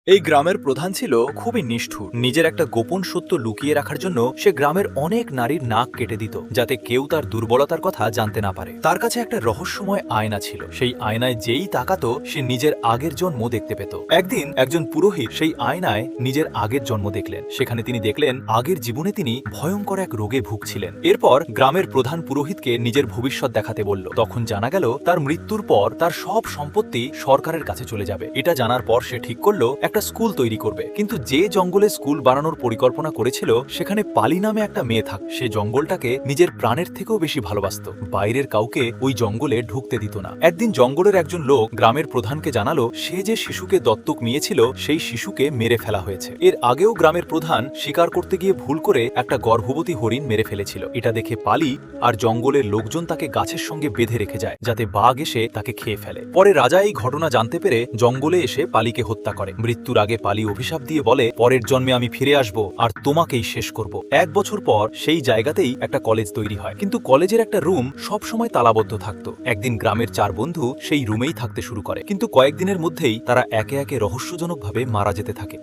এই গ্রামের প্রধান ছিল খুবই নিষ্ঠুর। নিজের একটা গোপন সত্য লুকিয়ে রাখার জন্য সে গ্রামের অনেক নারীর নাক কেটে দিত, যাতে কেউ তার দুর্বলতার কথা জানতে না পারে। তার কাছে একটা রহস্যময় আয়না ছিল। সেই আয়নায় যেই তাকাতো সে নিজের আগের জন্ম দেখতে পেত। একদিন একজন পুরোহিত সেই আয়নায় নিজের আগের জন্ম দেখলেন। সেখানে তিনি দেখলেন আগের জীবনে তিনি ভয়ঙ্কর এক রোগে ভুগছিলেন। এরপর গ্রামের প্রধান পুরোহিতকে নিজের ভবিষ্যৎ দেখাতে বলল। তখন জানা গেল তার মৃত্যুর পর তার সব সম্পত্তি সরকারের কাছে চলে যাবে। এটা জানার পর সে ঠিক করলো একটা স্কুল তৈরি করবে। কিন্তু যে জঙ্গলে স্কুল বানানোর পরিকল্পনা করেছিল সেখানে পালি নামে একটা মেয়ে থাক। সে জঙ্গলটাকে নিজের প্রাণের থেকেও বেশি ভালোবাসত। বাইরের কাউকে ওই জঙ্গলে ঢুকতে দিত না। একদিন জঙ্গলের একজন লোক গ্রামের প্রধানকে জানালো সে যে শিশুকে দত্তক নিয়েছিল সেই শিশুকে মেরে ফেলা হয়েছে। এর আগেও গ্রামের প্রধান শিকার করতে গিয়ে ভুল করে একটা গর্ভবতী হরিণ মেরে ফেলেছিল। এটা দেখে পালি আর জঙ্গলের লোকজন তাকে গাছের সঙ্গে বেঁধে রেখে যায়, যাতে বাঘ এসে তাকে খেয়ে ফেলে। পরে রাজা এই ঘটনা জানতে পেরে জঙ্গলে এসে পালিকে হত্যা করে। মৃত্যুর আগে পালি অভিশাপ দিয়ে বলে, পরের জন্মে আমি ফিরে আসব আর তোমাকেই শেষ করব। 1 বছর পর সেই জায়গাতেই একটা কলেজ তৈরি হয়, কিন্তু কলেজের একটা রুম সব সময় তালাবদ্ধ থাকতো। একদিন গ্রামের 4 বন্ধু সেই রুমেই থাকতে শুরু করে, কিন্তু কয়েকদিনের মধ্যেই তারা একে একে রহস্যজনকভাবে মারা যেতে থাকে।